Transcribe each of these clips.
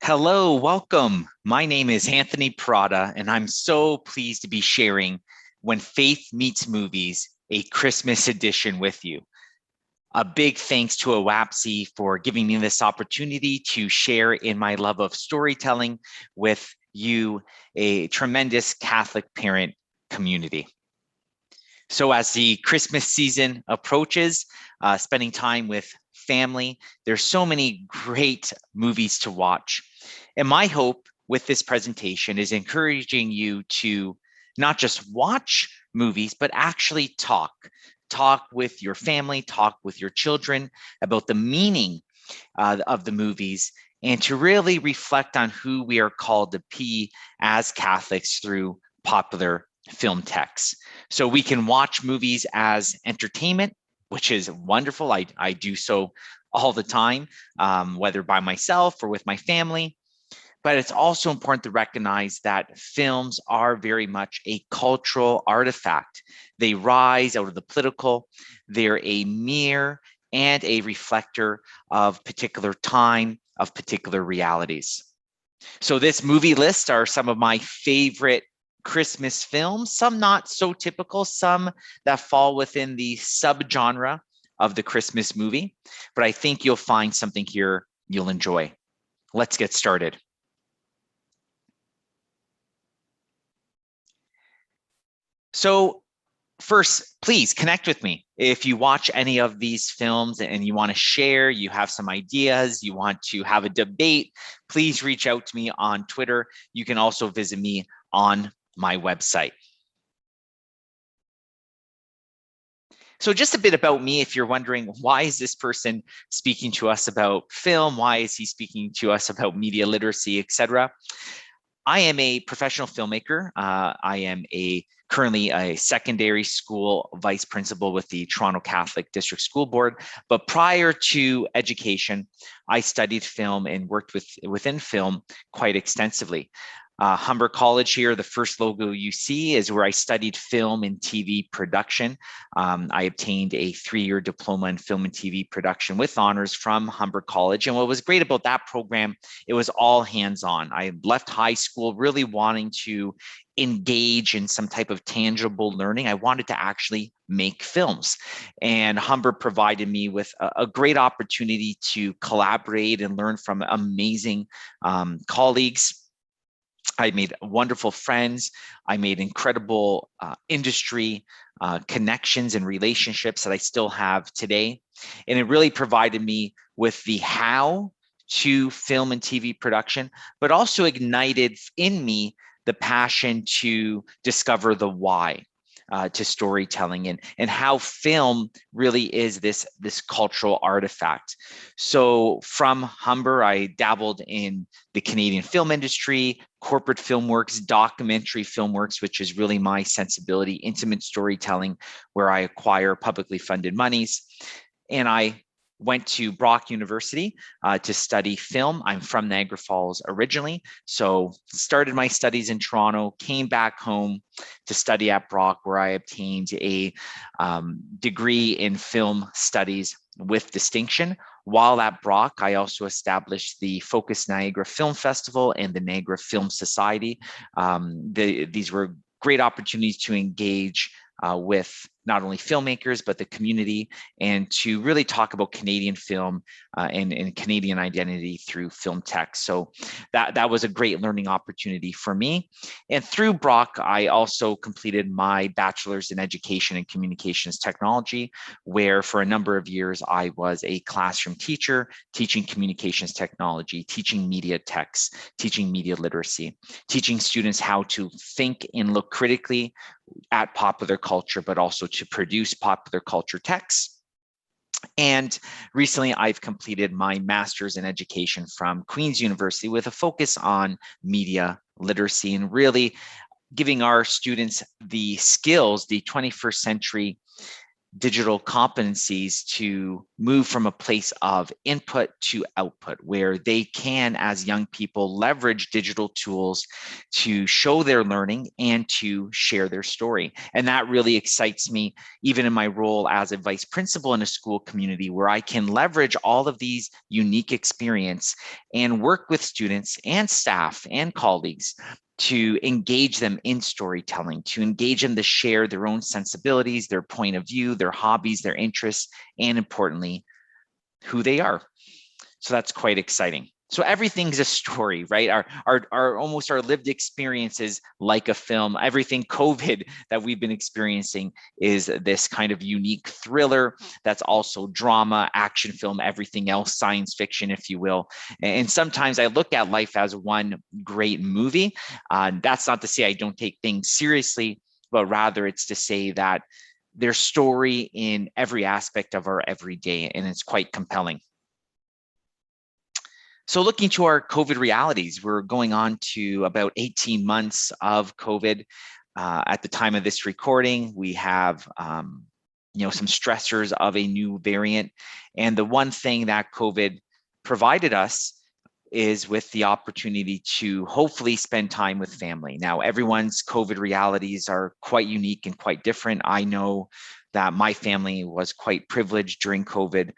Hello, welcome. My name is Anthony Perrotta, and I'm so pleased to be sharing When Faith Meets Movies, a Christmas edition with you. A big thanks to OAPCE for giving me this opportunity to share in my love of storytelling with you, a tremendous Catholic parent community. So as the Christmas season approaches, spending time with family, there's so many great movies to watch. And my hope with this presentation is encouraging you to not just watch movies, but actually talk with your family, talk with your children about the meaning of the movies, and to really reflect on who we are called to be as Catholics through popular film texts. So we can watch movies as entertainment, which is wonderful. I do so all the time, whether by myself or with my family. But it's also important to recognize that films are very much a cultural artifact. They rise out of the political, they're a mirror and a reflector of particular time, of particular realities. So this movie list are some of my favorite Christmas films, some not so typical, some that fall within the subgenre of the Christmas movie, but I think you'll find something here you'll enjoy. Let's get started. So first, please connect with me. If you watch any of these films and you want to share, you have some ideas, you want to have a debate, please reach out to me on Twitter. You can also visit me on my website. So just a bit about me, if you're wondering, why is this person speaking to us about film? Why is he speaking to us about media literacy, etc.? I am a professional filmmaker. I am currently a secondary school vice principal with the Toronto Catholic District School Board. But prior to education, I studied film and worked within film quite extensively. Humber College here, the first logo you see is where I studied film and TV production. I obtained a 3-year diploma in film and TV production with honors from Humber College. And what was great about that program, it was all hands-on. I left high school really wanting to engage in some type of tangible learning. I wanted to actually make films. And Humber provided me with a great opportunity to collaborate and learn from amazing colleagues. I made wonderful friends. I made incredible industry connections and relationships that I still have today. And it really provided me with the how to film and TV production, but also ignited in me the passion to discover the why. To storytelling and how film really is this cultural artifact. So from Humber, I dabbled in the Canadian film industry, corporate filmworks, documentary filmworks, which is really my sensibility, intimate storytelling, where I acquire publicly funded monies. And I went to Brock University to study film. I'm from Niagara Falls originally, so started my studies in Toronto, came back home to study at Brock, where I obtained a degree in film studies with distinction. While at Brock, I also established the Focus Niagara Film Festival and the Niagara Film Society. These were great opportunities to engage with not only filmmakers, but the community, and to really talk about Canadian film and Canadian identity through film text. So that was a great learning opportunity for me. And through Brock, I also completed my bachelor's in education and communications technology, where for a number of years, I was a classroom teacher, teaching communications technology, teaching media texts, teaching media literacy, teaching students how to think and look critically at popular culture, but also to produce popular culture texts. And recently, I've completed my master's in education from Queen's University with a focus on media literacy and really giving our students the skills, the 21st century digital competencies to move from a place of input to output, where they can, as young people, leverage digital tools to show their learning and to share their story. And that really excites me, even in my role as a vice principal in a school community, where I can leverage all of these unique experience and work with students and staff and colleagues to engage them in storytelling, to engage them to share their own sensibilities, their point of view, their hobbies, their interests, and importantly, who they are. So that's quite exciting. So everything's a story, right? Our almost our lived experiences like a film. Everything COVID that we've been experiencing is this kind of unique thriller that's also drama, action film, everything else, science fiction, if you will. And sometimes I look at life as one great movie. That's not to say I don't take things seriously, but rather it's to say that there's story in every aspect of our everyday, and it's quite compelling. So looking to our COVID realities, we're going on to about 18 months of COVID. At the time of this recording, we have some stressors of a new variant. And the one thing that COVID provided us is with the opportunity to hopefully spend time with family. Now, everyone's COVID realities are quite unique and quite different. I know that my family was quite privileged during COVID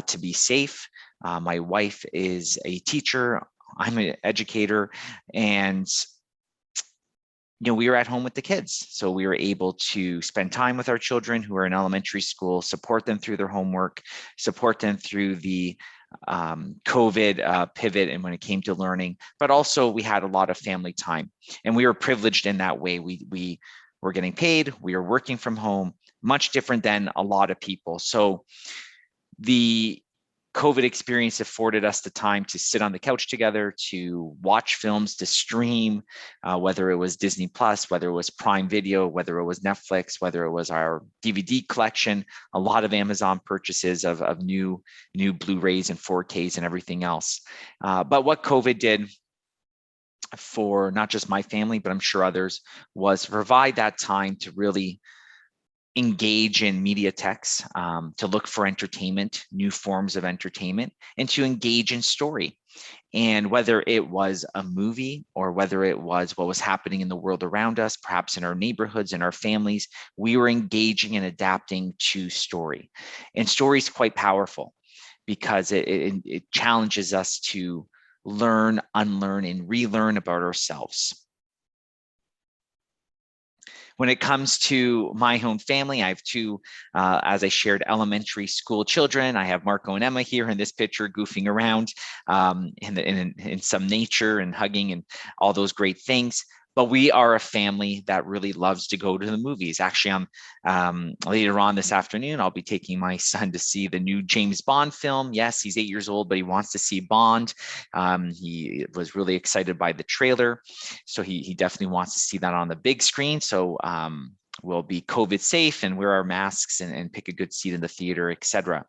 to be safe. My wife is a teacher, I'm an educator, and we were at home with the kids. So we were able to spend time with our children who are in elementary school, support them through their homework, support them through the COVID pivot and when it came to learning, but also we had a lot of family time, and we were privileged in that way. We were getting paid, we were working from home, much different than a lot of people. So the COVID experience afforded us the time to sit on the couch together, to watch films, to stream, whether it was Disney Plus, whether it was Prime Video, whether it was Netflix, whether it was our DVD collection, a lot of Amazon purchases of new Blu-rays and 4Ks and everything else. But what COVID did for not just my family, but I'm sure others, was provide that time to really engage in media techs, to look for entertainment, new forms of entertainment, and to engage in story. And whether it was a movie or whether it was what was happening in the world around us, perhaps in our neighborhoods, in our families, we were engaging and adapting to story. And story is quite powerful because it challenges us to learn, unlearn, and relearn about ourselves. When it comes to my own family, I have two, as I shared, elementary school children. I have Marco and Emma here in this picture goofing around in some nature and hugging and all those great things. But we are a family that really loves to go to the movies. Actually, later on this afternoon, I'll be taking my son to see the new James Bond film. Yes, he's 8 years old, but he wants to see Bond. He was really excited by the trailer. So he definitely wants to see that on the big screen. So we'll be COVID safe and wear our masks and pick a good seat in the theater, etc.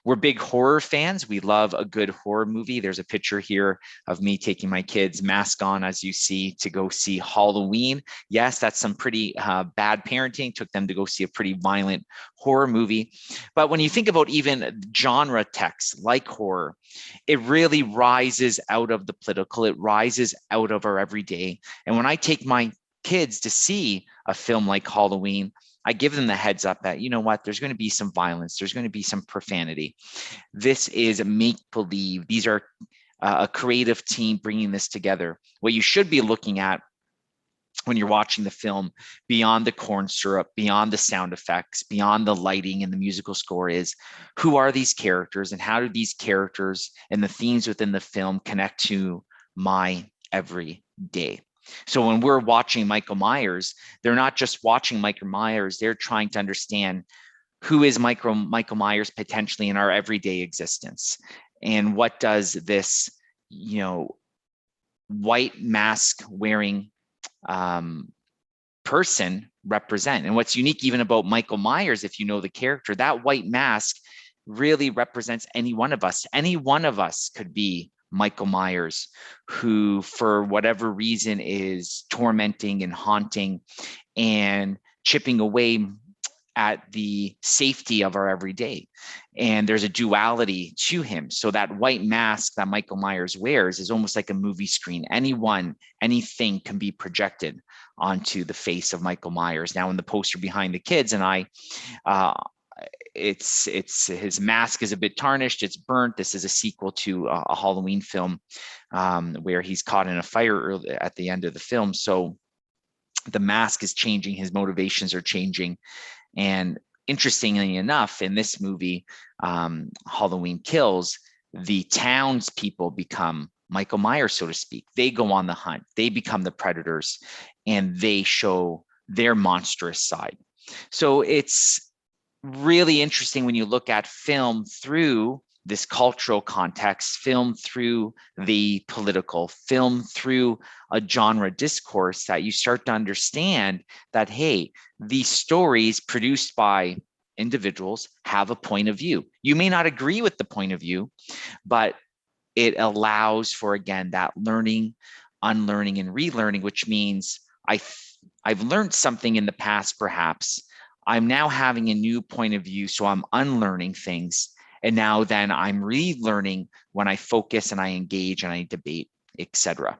We're big horror fans. We love a good horror movie. There's a picture here of me taking my kids, mask on, as you see, to go see Halloween. Yes, that's some pretty bad parenting. Took them to go see a pretty violent horror movie. But when you think about even genre texts like horror, it really rises out of the political. It rises out of our everyday. And when I take my kids to see a film like Halloween, I give them the heads up that, you know what, there's going to be some violence, there's going to be some profanity. This is make believe. These are a creative team bringing this together. What you should be looking at when you're watching the film, beyond the corn syrup, beyond the sound effects, beyond the lighting and the musical score, is who are these characters and how do these characters and the themes within the film connect to my everyday? So when we're watching Michael Myers, they're not just watching Michael Myers, they're trying to understand who is Michael Myers potentially in our everyday existence. And what does this, white mask wearing person represent? And what's unique even about Michael Myers, if you know the character, that white mask really represents any one of us. Any one of us could be Michael Myers, who for whatever reason is tormenting and haunting and chipping away at the safety of our everyday. And there's a duality to him. So that white mask that Michael Myers wears is almost like a movie screen. Anything can be projected onto the face of Michael Myers. Now in the poster behind the kids and I, it's his mask is a bit tarnished, it's burnt. This is a sequel to a Halloween film where he's caught in a fire at the end of the film. So the mask is changing, his motivations are changing. And interestingly enough, in this movie, Halloween Kills, the townspeople become Michael Myers, so to speak. They go on the hunt, they become the predators, and they show their monstrous side. So it's really interesting when you look at film through this cultural context, film through the political, film through a genre discourse, that you start to understand that, hey, these stories produced by individuals have a point of view. You may not agree with the point of view, but it allows for, again, that learning, unlearning, and relearning, which means I've learned something in the past, perhaps. I'm now having a new point of view, so I'm unlearning things. And now then I'm relearning when I focus and I engage and I debate, etc.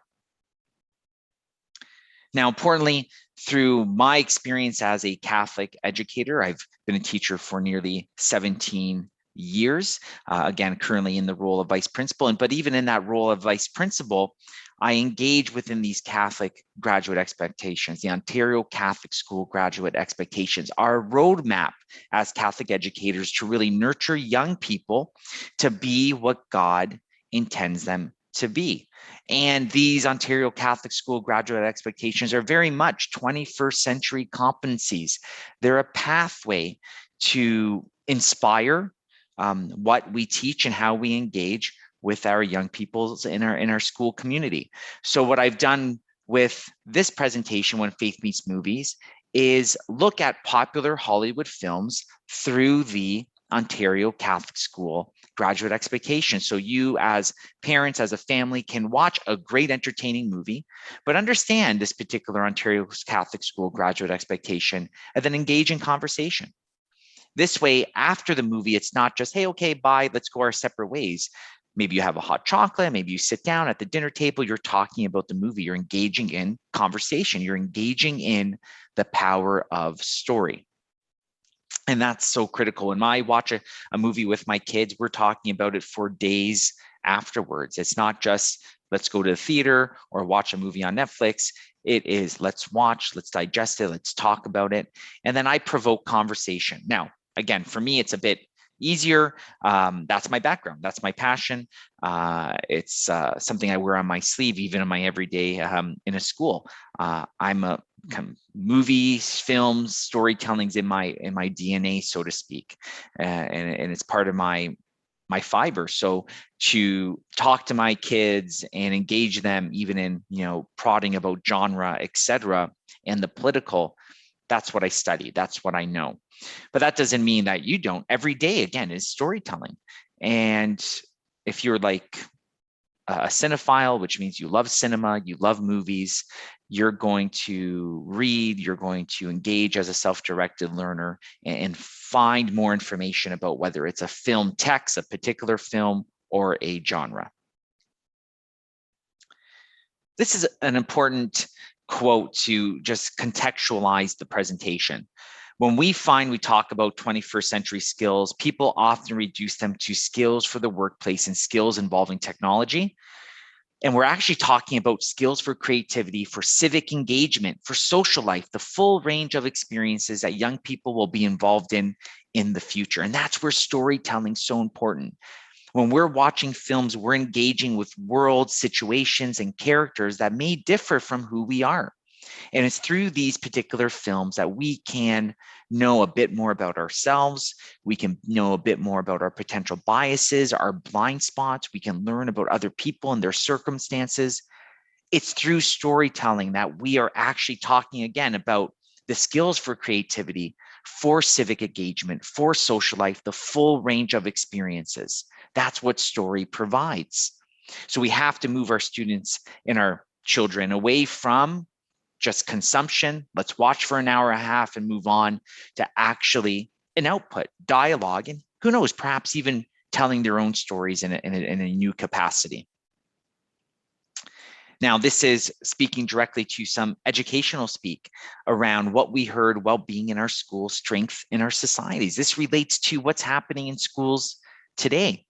Now, importantly, through my experience as a Catholic educator, I've been a teacher for nearly 17 years, again, currently in the role of vice principal. But even in that role of vice principal, I engage within these Catholic graduate expectations, the Ontario Catholic School graduate expectations, our roadmap as Catholic educators to really nurture young people to be what God intends them to be. And these Ontario Catholic School graduate expectations are very much 21st century competencies. They're a pathway to inspire what we teach and how we engage with our young people in our school community. So what I've done with this presentation, When Faith Meets Movies, is look at popular Hollywood films through the Ontario Catholic School graduate expectations. So you as parents, as a family, can watch a great entertaining movie, but understand this particular Ontario Catholic School graduate expectation and then engage in conversation. This way, after the movie, it's not just, hey, okay, bye, let's go our separate ways. Maybe you have a hot chocolate, maybe you sit down at the dinner table, you're talking about the movie, you're engaging in conversation, you're engaging in the power of story. And that's so critical. When I watch a movie with my kids, we're talking about it for days afterwards. It's not just, let's go to the theater or watch a movie on Netflix. It is, let's watch, let's digest it, let's talk about it. And then I provoke conversation. Now, again, for me, it's a bit easier. That's my background. That's my passion. It's something I wear on my sleeve, even in my everyday in a school. I'm a movies, films, storytelling's in my DNA, so to speak, and it's part of my fiber. So to talk to my kids and engage them, even in prodding about genre, etc., and the political, that's what I study. That's what I know. But that doesn't mean that you don't. Every day, again, is storytelling. And if you're like a cinephile, which means you love cinema, you love movies, you're going to read, you're going to engage as a self-directed learner and find more information about whether it's a film text, a particular film, or a genre. This is an important quote to just contextualize the presentation. When we talk about 21st century skills, people often reduce them to skills for the workplace and skills involving technology. And we're actually talking about skills for creativity, for civic engagement, for social life, the full range of experiences that young people will be involved in the future. And that's where storytelling is so important. When we're watching films, we're engaging with world situations and characters that may differ from who we are. And it's through these particular films that we can know a bit more about ourselves. We can know a bit more about our potential biases, our blind spots. We can learn about other people and their circumstances. It's through storytelling that we are actually talking again about the skills for creativity, for civic engagement, for social life, the full range of experiences. That's what story provides. So we have to move our students and our children away from just consumption, let's watch for an hour and a half and move on, to actually an output, dialogue, and who knows, perhaps even telling their own stories in a new capacity. Now, this is speaking directly to some educational speak around what we heard, well-being in our schools, strength in our societies. This relates to what's happening in schools today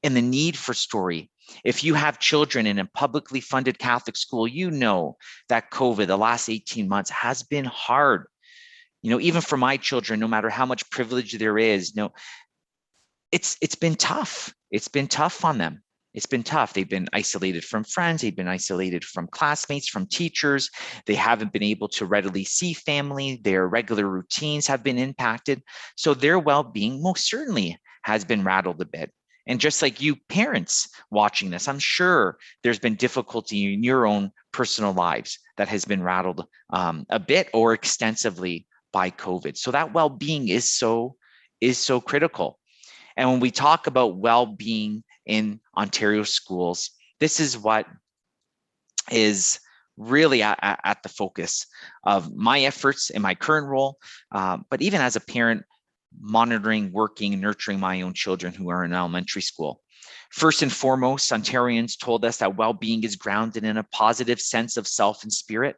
and the need for story. If you have children in a publicly funded Catholic school, you know that COVID, the last 18 months, has been hard. You know, even for my children, no matter how much privilege there is, it's been tough. It's been tough on them. It's been tough. They've been isolated from friends. They've been isolated from classmates, from teachers. They haven't been able to readily see family. Their regular routines have been impacted. So their well-being most certainly has been rattled a bit. And just like you parents watching this, I'm sure there's been difficulty in your own personal lives that has been rattled a bit or extensively by COVID. So that well-being is so critical. And when we talk about well-being in Ontario schools, this is what is really at the focus of my efforts in my current role, but even as a parent, monitoring, working, and nurturing my own children who are in elementary school. First and foremost, Ontarians told us that well-being is grounded in a positive sense of self and spirit.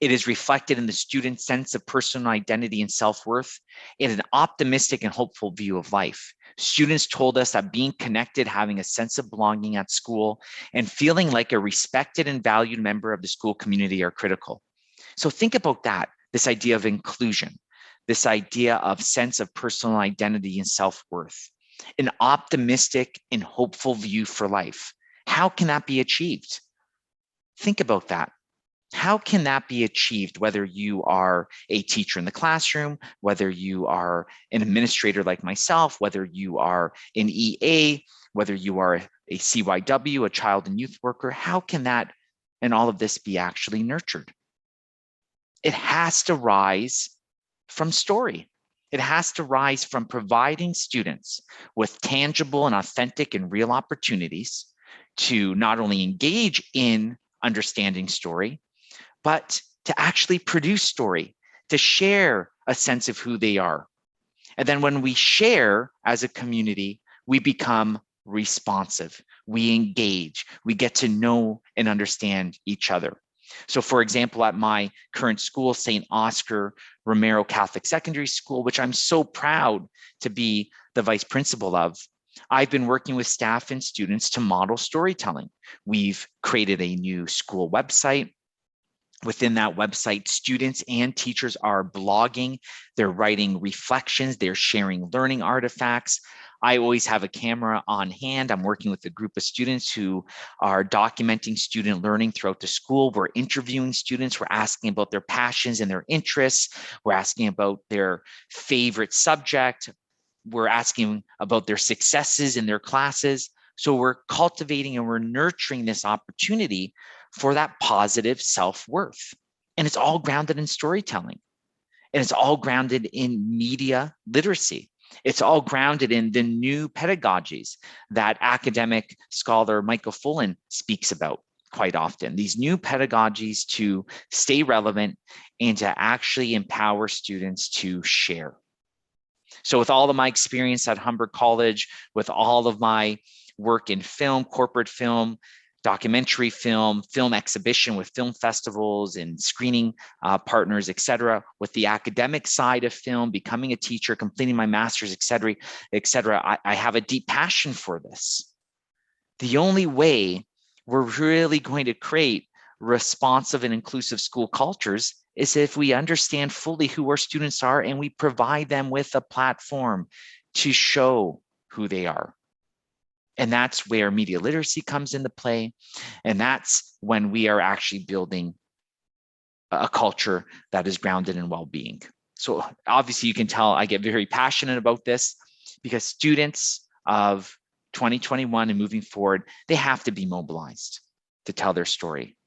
It is reflected in the student's sense of personal identity and self-worth, and an optimistic and hopeful view of life. Students told us that being connected, having a sense of belonging at school, and feeling like a respected and valued member of the school community are critical. So think about that, this idea of inclusion, this idea of sense of personal identity and self-worth, an optimistic and hopeful view for life. How can that be achieved? Think about that. How can that be achieved, whether you are a teacher in the classroom, whether you are an administrator like myself, whether you are an EA, whether you are a CYW, a child and youth worker? How can that and all of this be actually nurtured? It has to rise from story. It has to rise from providing students with tangible and authentic and real opportunities to not only engage in understanding story, but to actually produce story, to share a sense of who they are. And then when we share as a community, we become responsive, we engage, we get to know and understand each other. So for example, at my current school, St. Oscar Romero Catholic Secondary School, which I'm so proud to be the vice principal of, I've been working with staff and students to model storytelling. We've created a new school website. Within that website, students and teachers are blogging, they're writing reflections, they're sharing learning artifacts. I always have a camera on hand. I'm working with a group of students who are documenting student learning throughout the school. We're interviewing students. We're asking about their passions and their interests. We're asking about their favorite subject. We're asking about their successes in their classes. So we're cultivating and we're nurturing this opportunity for that positive self-worth. And it's all grounded in storytelling. And it's all grounded in media literacy. It's all grounded in the new pedagogies that academic scholar Michael Fullan speaks about quite often. These new pedagogies to stay relevant and to actually empower students to share. So with all of my experience at Humber College, with all of my work in film, corporate film, documentary film, film exhibition with film festivals and screening partners, et cetera, with the academic side of film, becoming a teacher, completing my master's, et cetera, I have a deep passion for this. The only way we're really going to create responsive and inclusive school cultures is if we understand fully who our students are and we provide them with a platform to show who they are. And that's where media literacy comes into play. And that's when we are actually building a culture that is grounded in well-being. So obviously you can tell I get very passionate about this because students of 2021 and moving forward, they have to be mobilized to tell their story.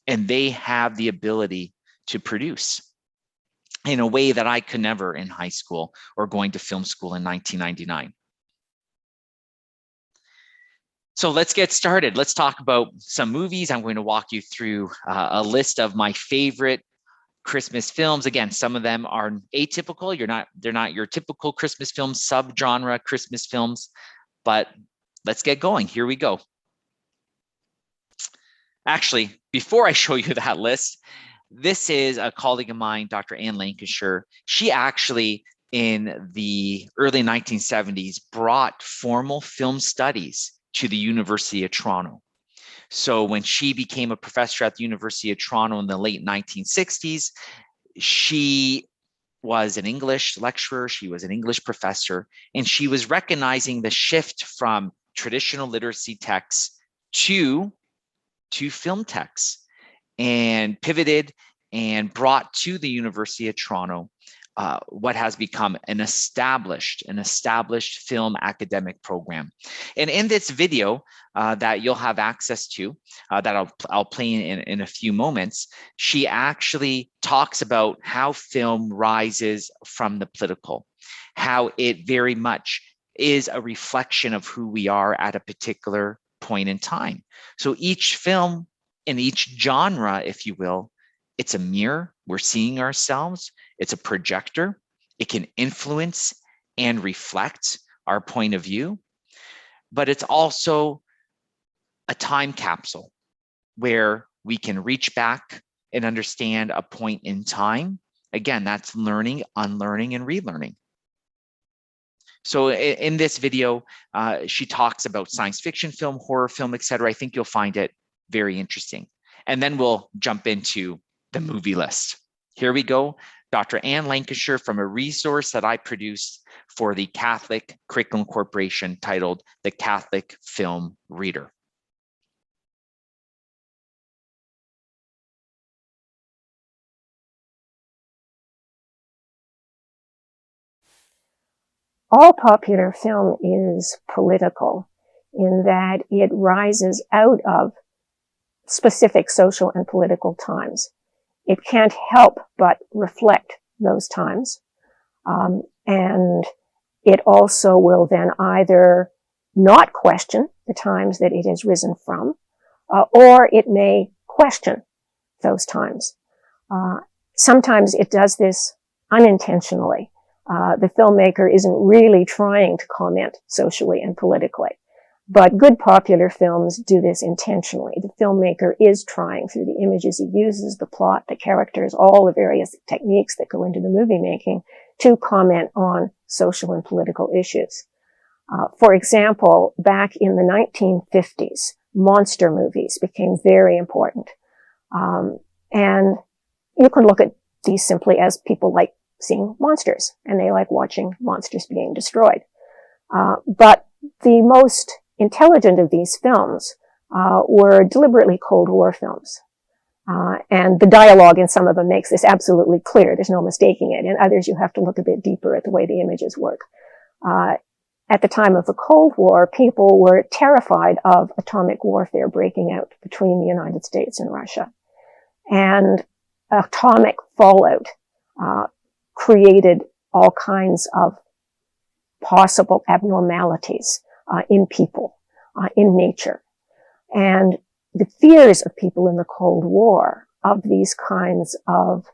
And they have the ability to produce in a way that I could never in high school or going to film school in 1999. So let's get started. Let's talk about some movies. I'm going to walk you through a list of my favorite Christmas films. Again, some of them are atypical. They're not your typical Christmas films, subgenre Christmas films, but let's get going. Here we go. Actually, before I show you that list, this is a colleague of mine, Dr. Anne Lancashire. She actually, in the early 1970s, brought formal film studies to the University of Toronto. So when she became a professor at the University of Toronto in the late 1960s, she was an English lecturer, she was an English professor, and she was recognizing the shift from traditional literacy texts to film texts, and pivoted and brought to the University of Toronto what has become an established film academic program. And in this video that you'll have access to, that I'll play in a few moments, she actually talks about how film rises from the political, how it very much is a reflection of who we are at a particular point in time. So each film in each genre, if you will, it's a mirror. We're seeing ourselves. It's a projector. It can influence and reflect our point of view, but it's also a time capsule where we can reach back and understand a point in time. Again, that's learning, unlearning, and relearning. So in this video, she talks about science fiction film, horror film, etc. I think you'll find it very interesting. And then we'll jump into the movie list. Here we go. Dr. Anne Lancashire from a resource that I produced for the Catholic Curriculum Corporation titled The Catholic Film Reader. All popular film is political in that it rises out of specific social and political times. It can't help but reflect those times. And it also will then either not question the times that it has risen from, or it may question those times. Sometimes it does this unintentionally. The filmmaker isn't really trying to comment socially and politically. But good popular films do this intentionally. The filmmaker is trying, through the images he uses, the plot, the characters, all the various techniques that go into the movie making, to comment on social and political issues. For example, back in the 1950s, monster movies became very important. And you can look at these simply as people like seeing monsters, and they like watching monsters being destroyed. But the most intelligent of these films were deliberately Cold War films. And the dialogue in some of them makes this absolutely clear. There's no mistaking it. In others, you have to look a bit deeper at the way the images work. At the time of the Cold War, people were terrified of atomic warfare breaking out between the United States and Russia. And atomic fallout created all kinds of possible abnormalities in people, in nature. And the fears of people in the Cold War of these kinds of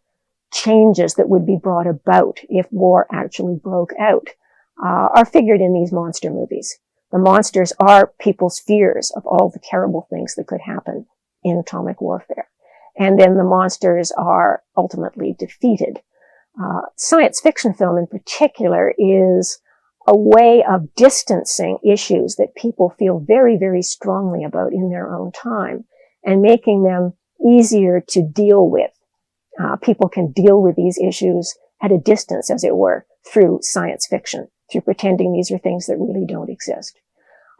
changes that would be brought about if war actually broke out are figured in these monster movies. The monsters are people's fears of all the terrible things that could happen in atomic warfare. And then the monsters are ultimately defeated. Science fiction film in particular is a way of distancing issues that people feel very, very strongly about in their own time and making them easier to deal with. People can deal with these issues at a distance, as it were, through science fiction, through pretending these are things that really don't exist.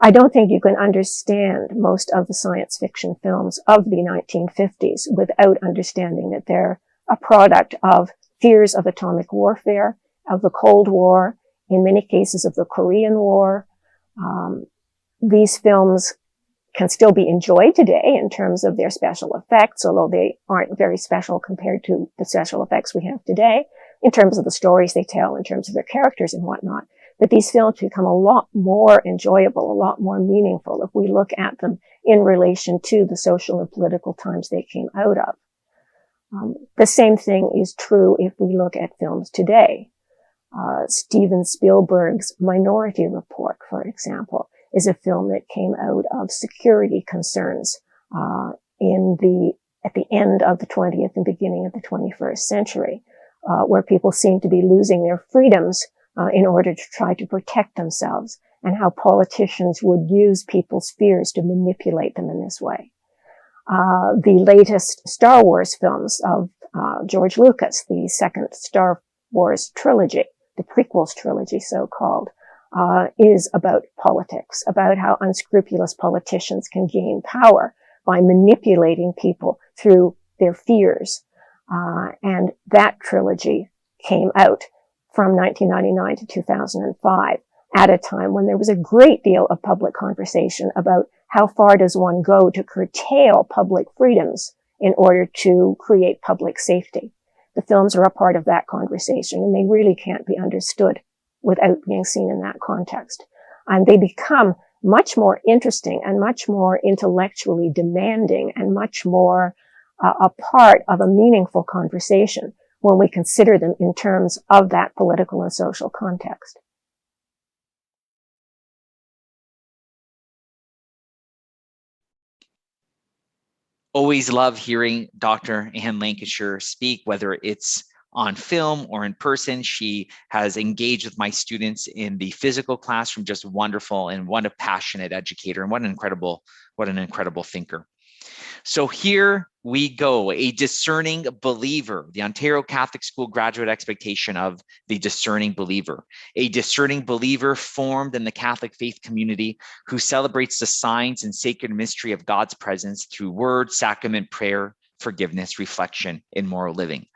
I don't think you can understand most of the science fiction films of the 1950s without understanding that they're a product of fears of atomic warfare, of the Cold War, in many cases of the Korean War. These films can still be enjoyed today in terms of their special effects, although they aren't very special compared to the special effects we have today, in terms of the stories they tell, in terms of their characters and whatnot. But these films become a lot more enjoyable, a lot more meaningful if we look at them in relation to the social and political times they came out of. The same thing is true if we look at films today. Steven Spielberg's Minority Report, for example, is a film that came out of security concerns at the end of the 20th and beginning of the 21st century, where people seem to be losing their freedoms in order to try to protect themselves, and how politicians would use people's fears to manipulate them in this way. The latest Star Wars films of George Lucas, the second Star Wars trilogy, the prequels trilogy, so-called, is about politics, about how unscrupulous politicians can gain power by manipulating people through their fears. And that trilogy came out from 1999 to 2005 at a time when there was a great deal of public conversation about how far does one go to curtail public freedoms in order to create public safety. The films are a part of that conversation, and they really can't be understood without being seen in that context. And they become much more interesting and much more intellectually demanding and much more a part of a meaningful conversation when we consider them in terms of that political and social context. Always love hearing Dr. Anne Lancashire speak, whether it's on film or in person. She has engaged with my students in the physical classroom, just wonderful, and what a passionate educator, and what an incredible thinker. So here we go, a discerning believer, the Ontario Catholic School graduate expectation of the discerning believer, a discerning believer formed in the Catholic faith community who celebrates the signs and sacred mystery of God's presence through word, sacrament, prayer, forgiveness, reflection, and moral living.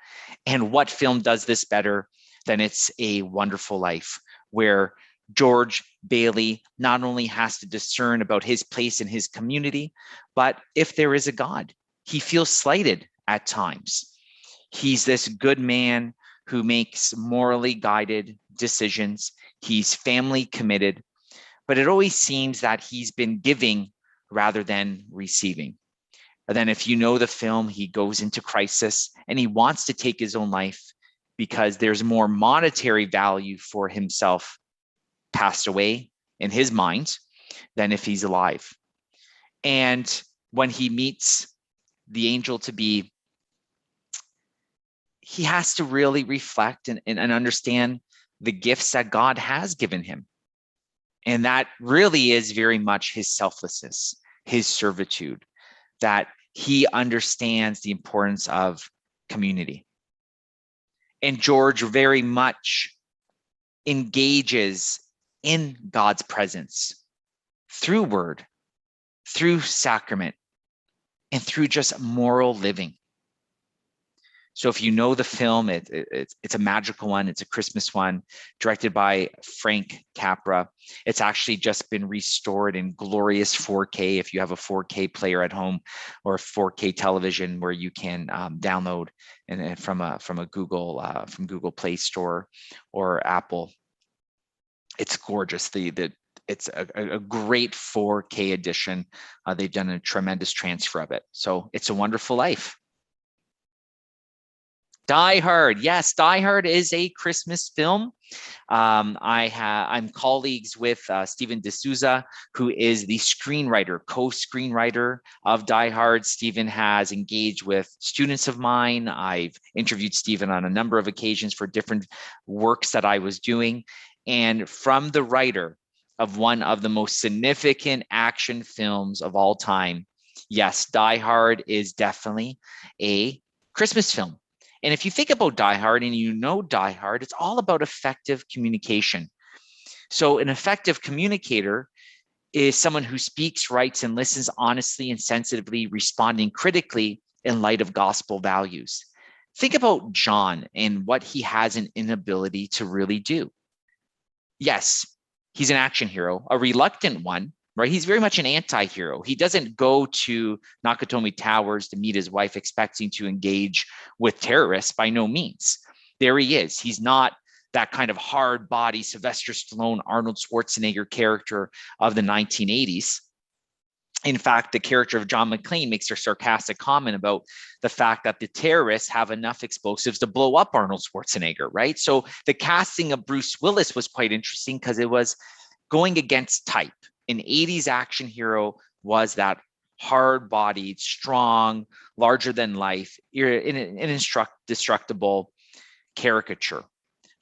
And what film does this better than It's a Wonderful Life, where George Bailey not only has to discern about his place in his community, but if there is a God, he feels slighted at times. He's this good man who makes morally guided decisions. He's family committed, but it always seems that he's been giving rather than receiving. And then if you know the film, he goes into crisis and he wants to take his own life because there's more monetary value for himself passed away in his mind than if he's alive. And when he meets the angel to be, he has to really reflect and understand the gifts that God has given him. And that really is very much his selflessness, his servitude, that he understands the importance of community. And George very much engages in God's presence through word, through sacrament, and through just moral living. So if you know the film, it's a magical one. It's a Christmas one, directed by Frank Capra. It's actually just been restored in glorious 4K. If you have a 4K player at home or a 4K television where you can download and from Google Play Store or Apple, it's gorgeous. It's a great 4K edition. They've done a tremendous transfer of it. So It's a Wonderful Life. Die Hard. Yes, Die Hard is a Christmas film. I'm colleagues with Stephen D'Souza, who is the screenwriter, co-screenwriter of Die Hard. Stephen has engaged with students of mine. I've interviewed Stephen on a number of occasions for different works that I was doing. And from the writer of one of the most significant action films of all time, yes, Die Hard is definitely a Christmas film. And if you think about Die Hard and you know Die Hard, it's all about effective communication. So an effective communicator is someone who speaks, writes, and listens honestly and sensitively, responding critically in light of gospel values. Think about John and what he has an inability to really do. Yes, he's an action hero, a reluctant one, right? He's very much an anti-hero. He doesn't go to Nakatomi Towers to meet his wife expecting to engage with terrorists, by no means. There he is. He's not that kind of hard body Sylvester Stallone, Arnold Schwarzenegger character of the 1980s. In fact, the character of John McClane makes a sarcastic comment about the fact that the terrorists have enough explosives to blow up Arnold Schwarzenegger, right? So the casting of Bruce Willis was quite interesting because it was going against type. An 80s action hero was that hard-bodied, strong, larger than life, indestructible caricature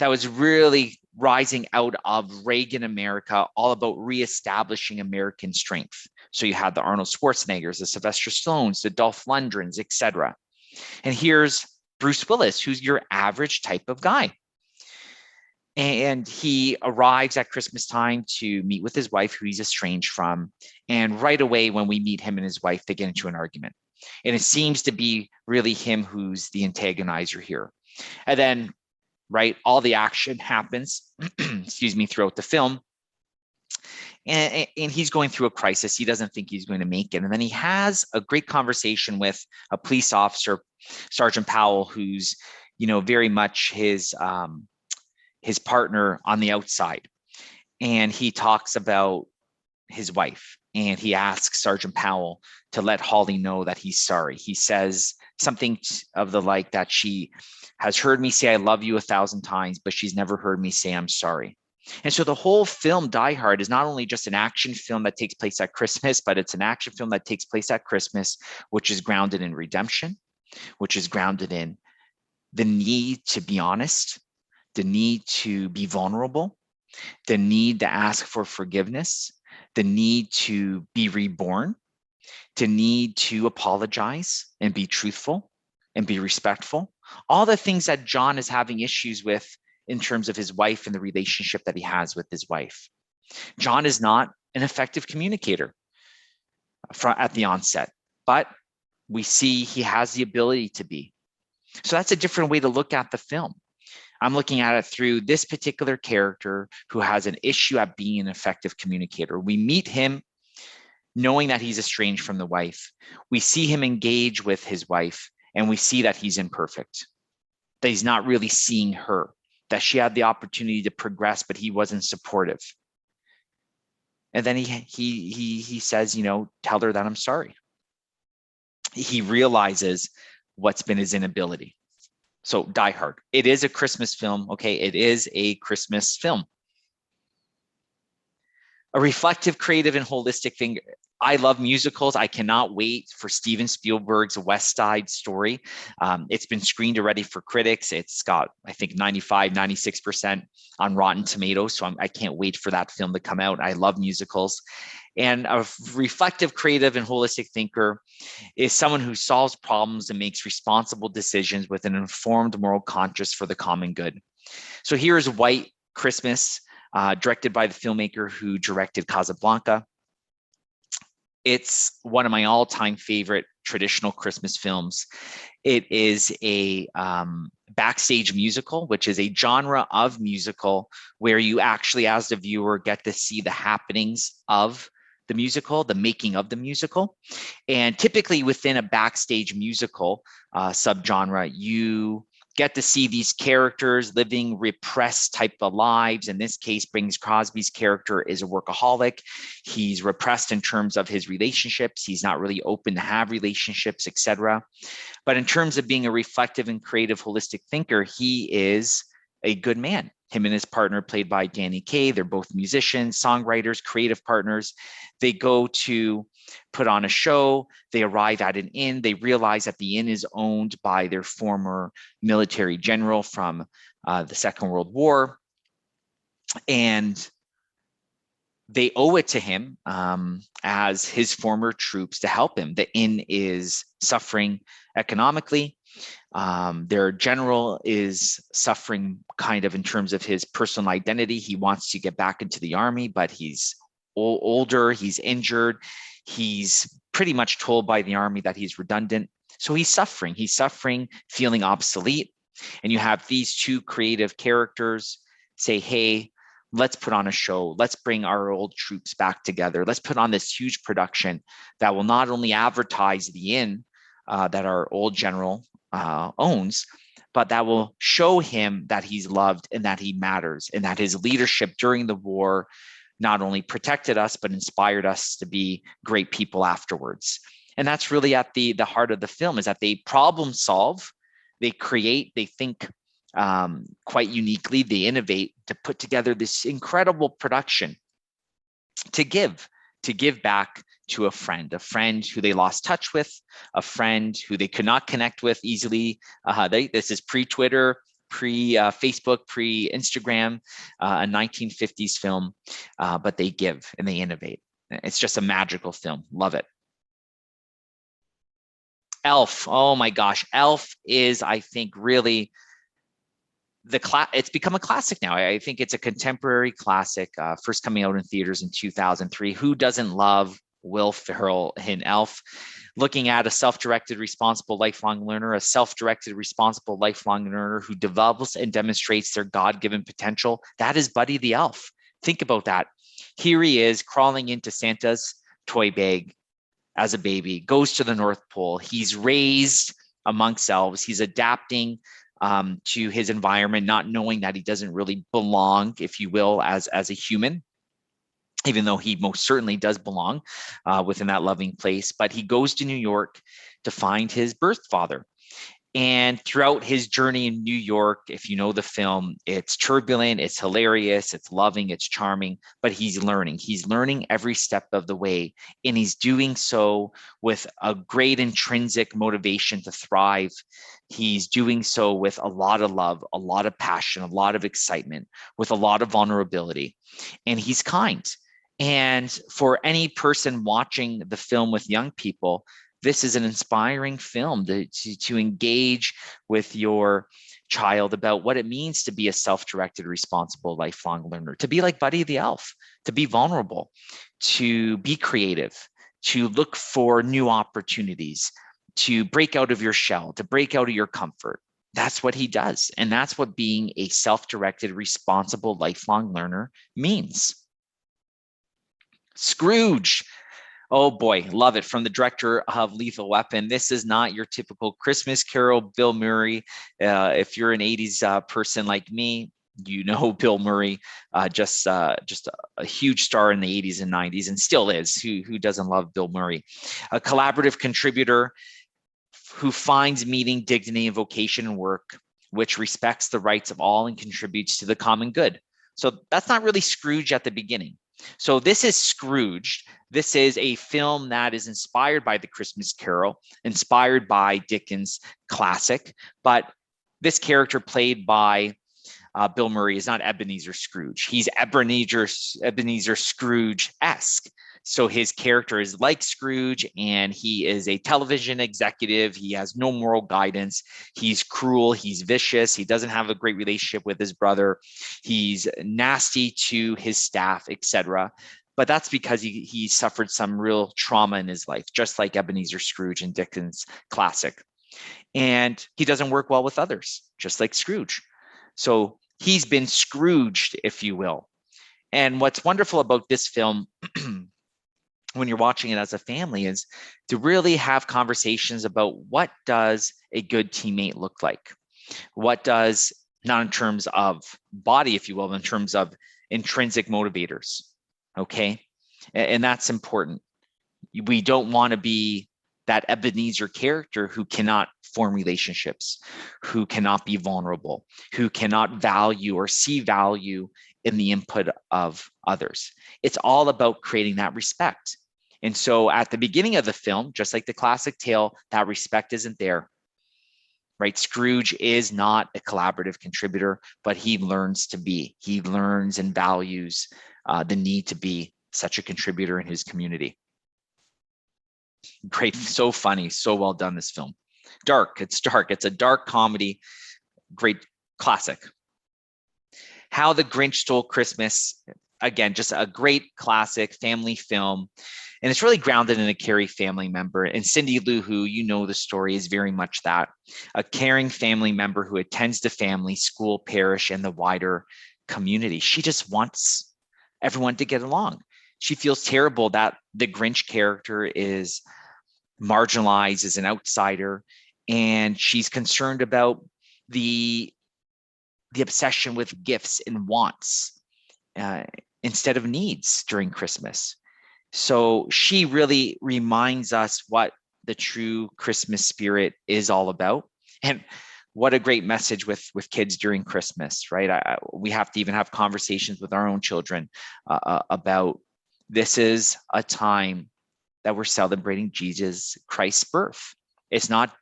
that was really rising out of Reagan America, all about reestablishing American strength. So you had the Arnold Schwarzeneggers, the Sylvester Stallones, the Dolph Lundgrens, etc. And here's Bruce Willis, who's your average type of guy. And he arrives at Christmas time to meet with his wife, who he's estranged from. And right away, when we meet him and his wife, they get into an argument. And it seems to be really him who's the antagonizer here. And then, right, all the action happens, excuse me, throughout the film. And he's going through a crisis. He doesn't think he's going to make it. And then he has a great conversation with a police officer, Sergeant Powell, who's, very much his partner on the outside. And he talks about his wife, and he asks Sergeant Powell to let Holly know that he's sorry. He says something of the like that she has heard me say I love you 1,000 times, but she's never heard me say I'm sorry. And so the whole film, Die Hard, is not only just an action film that takes place at Christmas, but it's an action film that takes place at Christmas, which is grounded in redemption, which is grounded in the need to be honest, the need to be vulnerable, the need to ask for forgiveness, the need to be reborn, the need to apologize and be truthful and be respectful. All the things that John is having issues with in terms of his wife and the relationship that he has with his wife. John is not an effective communicator at the onset, but we see he has the ability to be. So that's a different way to look at the film. I'm looking at it through this particular character who has an issue at being an effective communicator. We meet him knowing that he's estranged from the wife. We see him engage with his wife, and we see that he's imperfect, that he's not really seeing her, that she had the opportunity to progress, but he wasn't supportive. And then he says, tell her that I'm sorry. He realizes what's been his inability. So Die Hard, it is a Christmas film. Okay, it is a Christmas film. A reflective, creative, and holistic thing. I love musicals. I cannot wait for Steven Spielberg's West Side Story. It's been screened already for critics. It's got, I think, 95, 96% on Rotten Tomatoes. So I can't wait for that film to come out. I love musicals. And a reflective, creative, and holistic thinker is someone who solves problems and makes responsible decisions with an informed moral conscience for the common good. So here's White Christmas, directed by the filmmaker who directed Casablanca. It's one of my all-time favorite traditional Christmas films. It is a backstage musical, which is a genre of musical where you actually, as the viewer, get to see the happenings of the musical, the making of the musical. And typically within a backstage musical subgenre, you get to see these characters living repressed type of lives. In this case, Bing Crosby's character is a workaholic. He's repressed in terms of his relationships. He's not really open to have relationships, etc. But in terms of being a reflective and creative, holistic thinker, he is a good man. Him and his partner, played by Danny Kaye, they're both musicians, songwriters, creative partners. They go to put on a show. They arrive at an inn. They realize that the inn is owned by their former military general from the Second World War. And they owe it to him as his former troops to help him. The inn is suffering economically. Their general is suffering kind of in terms of his personal identity. He wants to get back into the army, but he's older, he's injured. He's pretty much told by the army that he's redundant. So he's suffering, feeling obsolete. And you have these two creative characters say, hey, let's put on a show. Let's bring our old troops back together. Let's put on this huge production that will not only advertise the inn that our old general owns, but that will show him that he's loved and that he matters and that his leadership during the war not only protected us, but inspired us to be great people afterwards. And that's really at the heart of the film, is that they problem solve, they create, they think quite uniquely, they innovate to put together this incredible production to give back to a friend who they lost touch with, a friend who they could not connect with easily. This is pre-Twitter, pre-Facebook, pre-Instagram, a 1950s film, but they give and they innovate. It's just a magical film. Love it. Elf. Oh my gosh. Elf is, I think, really it's become a classic now. I think it's a contemporary classic, first coming out in theaters in 2003. Who doesn't love Will Ferrell in Elf? Looking at a self-directed, responsible, lifelong learner, a self-directed, responsible, lifelong learner who develops and demonstrates their God-given potential. That is Buddy the Elf. Think about that. Here he is crawling into Santa's toy bag as a baby, goes to the North Pole. He's raised amongst elves. He's adapting to his environment, not knowing that he doesn't really belong, if you will, as a human, even though he most certainly does belong within that loving place. But he goes to New York to find his birth father. And throughout his journey in New York, if you know the film, it's turbulent, it's hilarious, it's loving, it's charming, but he's learning. He's learning every step of the way. And he's doing so with a great intrinsic motivation to thrive. He's doing so with a lot of love, a lot of passion, a lot of excitement, with a lot of vulnerability. And he's kind. And for any person watching the film with young people, this is an inspiring film to engage with your child about what it means to be a self-directed, responsible, lifelong learner, to be like Buddy the Elf, to be vulnerable, to be creative, to look for new opportunities, to break out of your shell, to break out of your comfort. That's what he does. And that's what being a self-directed, responsible, lifelong learner means. Scrooge. Oh boy, love it. From the director of Lethal Weapon. This is not your typical Christmas Carol, Bill Murray. If you're an 80s person like me, you know Bill Murray, just a huge star in the 80s and 90s, and still is. Who doesn't love Bill Murray? A collaborative contributor who finds meaning, dignity, and vocation in work, which respects the rights of all and contributes to the common good. So that's not really Scrooge at the beginning. So this is Scrooge. This is a film that is inspired by The Christmas Carol, inspired by Dickens' classic, but this character played by Bill Murray is not Ebenezer Scrooge. He's Ebenezer Scrooge-esque. So his character is like Scrooge, and he is a television executive. He has no moral guidance. He's cruel. He's vicious. He doesn't have a great relationship with his brother. He's nasty to his staff, etc. But that's because he suffered some real trauma in his life, just like Ebenezer Scrooge in Dickens' classic. And he doesn't work well with others, just like Scrooge. So he's been Scrooged, if you will. And what's wonderful about this film when you're watching it as a family is to really have conversations about what does a good teammate look like? What does, not in terms of body, if you will, in terms of intrinsic motivators, okay? And that's important. We don't want to be that Ebenezer character who cannot form relationships, who cannot be vulnerable, who cannot value or see value in the input of others. It's all about creating that respect. And so at the beginning of the film, just like the classic tale, that respect isn't there, right? Scrooge is not a collaborative contributor, but he learns to be. He learns and values the need to be such a contributor in his community. Great, so funny, so well done, this film. Dark, it's a dark comedy, great classic. How the Grinch Stole Christmas, again, just a great classic family film. And it's really grounded in a Carrie family member. And Cindy Lou Who, you know the story, is very much that. A caring family member who attends the family, school, parish, and the wider community. She just wants everyone to get along. She feels terrible that the Grinch character is marginalized as an outsider. And she's concerned about the obsession with gifts and wants. instead of needs during Christmas. So she really reminds us what the true Christmas spirit is all about. And what a great message with kids during Christmas, right? We have to even have conversations with our own children about this is a time that we're celebrating Jesus Christ's birth. It's not,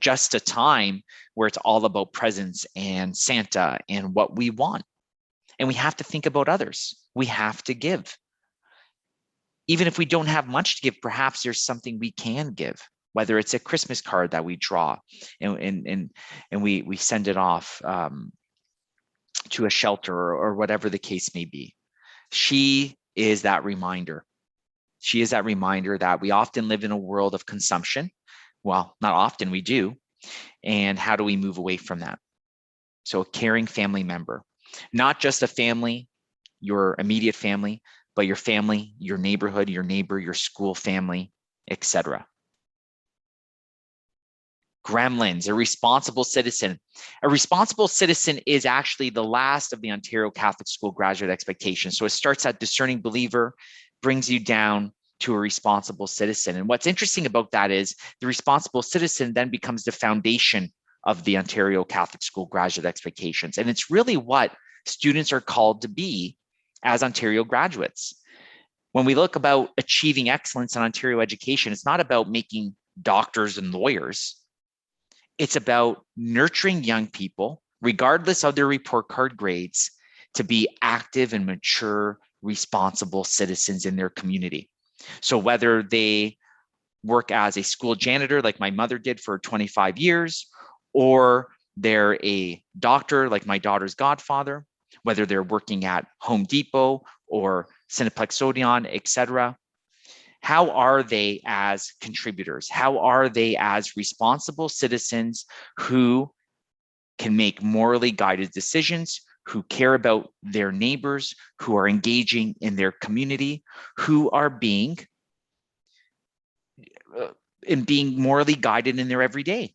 just a time where it's all about presents and Santa and what we want. And we have to think about others. We have to give. Even if we don't have much to give, perhaps there's something we can give, whether it's a Christmas card that we draw and we send it off to a shelter or whatever the case may be. She is that reminder. She is that reminder that we often live in a world of consumption. Well, not often, we do. And how do we move away from that? So a caring family member, not just a family, your immediate family, but your family, your neighborhood, your neighbor, your school family, etc. Gremlins, a responsible citizen. A responsible citizen is actually the last of the Ontario Catholic School graduate expectations. So it starts at discerning believer, brings you down to a responsible citizen. And what's interesting about that is the responsible citizen then becomes the foundation of the Ontario Catholic School graduate expectations. And it's really what students are called to be as Ontario graduates. When we look about achieving excellence in Ontario education, it's not about making doctors and lawyers. It's about nurturing young people, regardless of their report card grades, to be active and mature, responsible citizens in their community. So whether they work as a school janitor, like my mother did for 25 years, or they're a doctor, like my daughter's godfather, whether they're working at Home Depot or Cineplex Odeon, etc. How are they as contributors? How are they as responsible citizens who can make morally guided decisions, who care about their neighbors, who are engaging in their community, who are being morally guided in their everyday?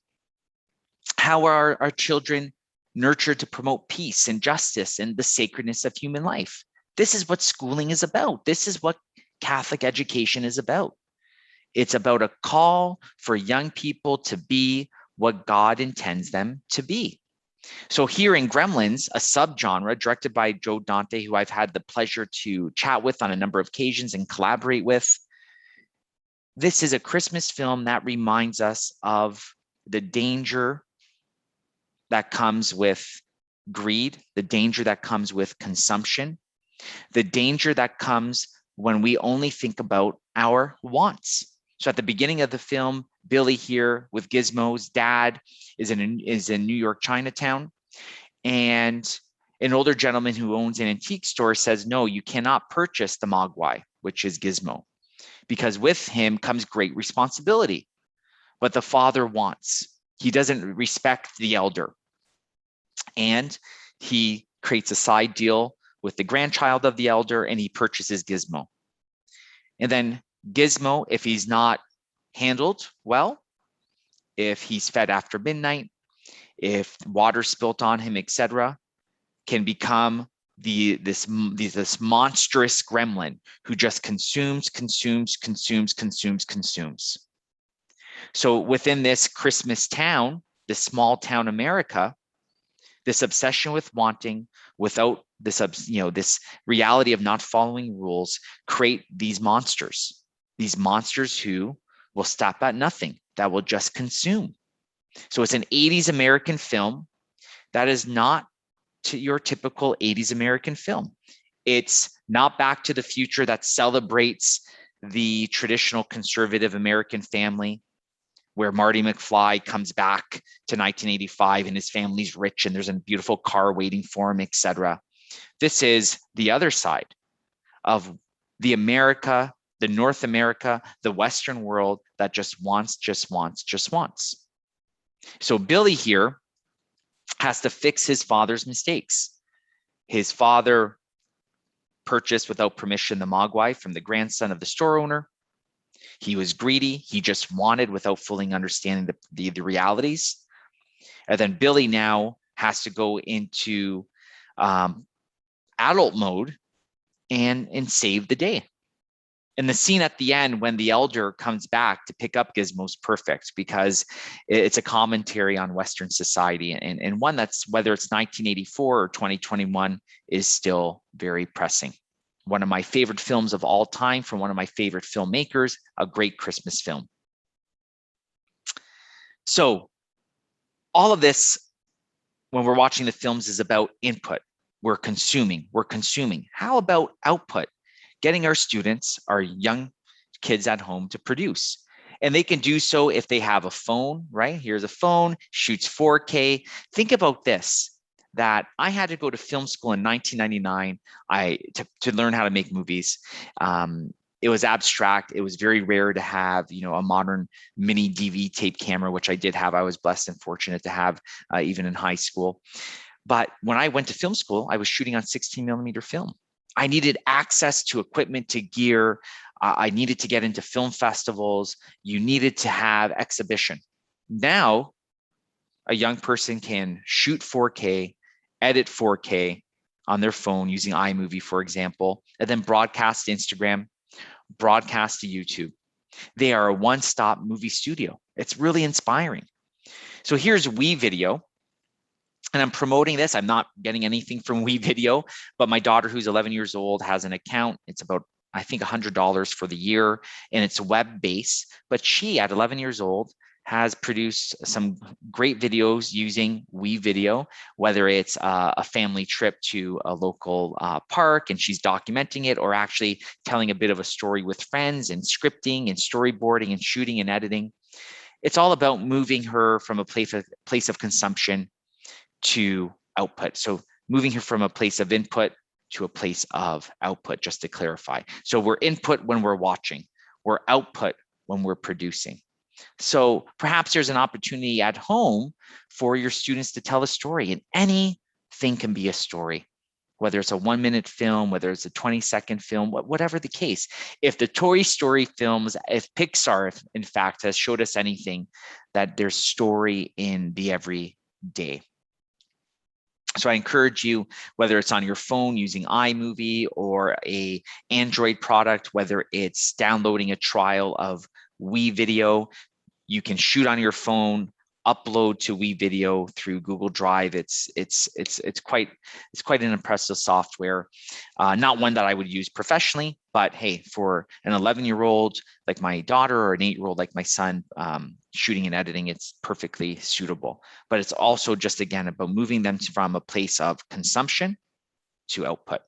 How are our children nurtured to promote peace and justice and the sacredness of human life? This is what schooling is about. This is what Catholic education is about. It's about a call for young people to be what God intends them to be. So here in Gremlins, a subgenre directed by Joe Dante, who I've had the pleasure to chat with on a number of occasions and collaborate with, this is a Christmas film that reminds us of the danger that comes with greed, the danger that comes with consumption, the danger that comes when we only think about our wants. So at the beginning of the film, Billy here with Gizmo's dad is in New York Chinatown, and an older gentleman who owns an antique store says, no, you cannot purchase the Mogwai, which is Gizmo, because with him comes great responsibility. But the father wants. He doesn't respect the elder. And he creates a side deal with the grandchild of the elder, and he purchases Gizmo. And then Gizmo, if he's not handled well, if he's fed after midnight, if water spilt on him, etc., can become this monstrous gremlin who just consumes. So within this Christmas town, this small town America, this obsession with wanting without this reality of not following rules create these monsters who will stop at nothing, that will just consume. So it's an 80s American film that is not your typical 80s American film. It's not Back to the Future that celebrates the traditional conservative American family, where Marty McFly comes back to 1985 and his family's rich and there's a beautiful car waiting for him, etc. This is the other side of the North America, the Western world that just wants. So Billy here has to fix his father's mistakes. His father purchased without permission the Mogwai from the grandson of the store owner. He was greedy. He just wanted without fully understanding the realities. And then Billy now has to go into adult mode and save the day. And the scene at the end when the elder comes back to pick up Gizmo's perfect, because it's a commentary on Western society, and one that's, whether it's 1984 or 2021, is still very pressing. One of my favorite films of all time from one of my favorite filmmakers, a great Christmas film. So all of this, when we're watching the films, is about input. We're consuming. How about output? Getting our students, our young kids at home, to produce. And they can do so if they have a phone, right? Here's a phone, shoots 4K. Think about this, that I had to go to film school in 1999 to learn how to make movies. It was abstract. It was very rare to have, a modern mini DV tape camera, which I did have. I was blessed and fortunate to have even in high school. But when I went to film school, I was shooting on 16 millimeter film. I needed access to equipment, to gear. I needed to get into film festivals. You needed to have exhibition. Now, a young person can shoot 4K, edit 4K on their phone using iMovie, for example, and then broadcast to Instagram, broadcast to YouTube. They are a one-stop movie studio. It's really inspiring. So here's WeVideo. And I'm promoting this. I'm not getting anything from WeVideo, but my daughter, who's 11 years old, has an account. It's about, I think, $100 for the year, and it's web-based. But she, at 11 years old, has produced some great videos using WeVideo, whether it's a family trip to a local park and she's documenting it, or actually telling a bit of a story with friends, and scripting and storyboarding and shooting and editing. It's all about moving her from a place of consumption to output. So moving her from a place of input to a place of output, just to clarify. So we're input when we're watching, we're output when we're producing. So perhaps there's an opportunity at home for your students to tell a story, and anything can be a story, whether it's a 1-minute film, whether it's a 20-second film, whatever the case. If the Toy Story films, if Pixar, in fact, has showed us anything, that there's story in the everyday. So I encourage you, whether it's on your phone using iMovie or a Android product, whether it's downloading a trial of WeVideo, you can shoot on your phone, upload to WeVideo through Google Drive. It's quite an impressive software. Not one that I would use professionally, but hey, for an 11-year-old like my daughter, or an 8-year-old like my son, shooting and editing, it's perfectly suitable. But it's also just, again, about moving them from a place of consumption to output,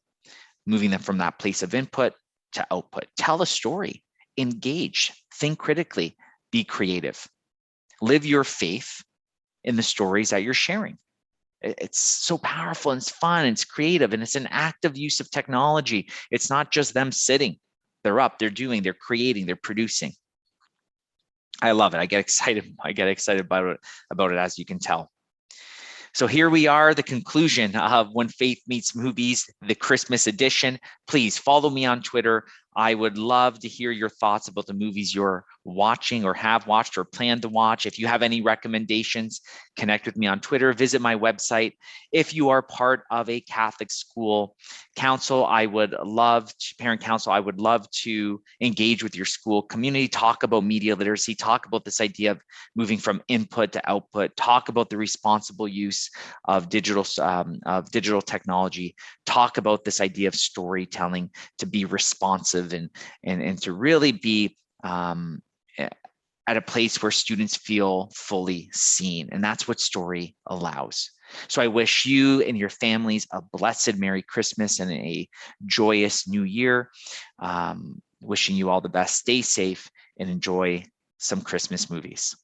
moving them from that place of input to output. Tell a story, engage, think critically, be creative. Live your faith in the stories that you're sharing. It's so powerful, and it's fun, and it's creative, and it's an active use of technology. It's not just them sitting. They're up, they're doing, they're creating, they're producing. I love it. I get excited about it, as you can tell. So here we are, the conclusion of When Faith Meets Movies, the Christmas edition. Please follow me on Twitter. I would love to hear your thoughts about the movies you're watching, or have watched, or plan to watch. If you have any recommendations, connect with me on Twitter. Visit my website. If you are part of a Catholic school council, parent council, I would love to engage with your school community, talk about media literacy, talk about this idea of moving from input to output, talk about the responsible use of digital technology, talk about this idea of storytelling, to be responsive and to really be at a place where students feel fully seen. And that's what story allows. So I wish you and your families a blessed Merry Christmas and a joyous New Year. Wishing you all the best. Stay safe and enjoy some Christmas movies.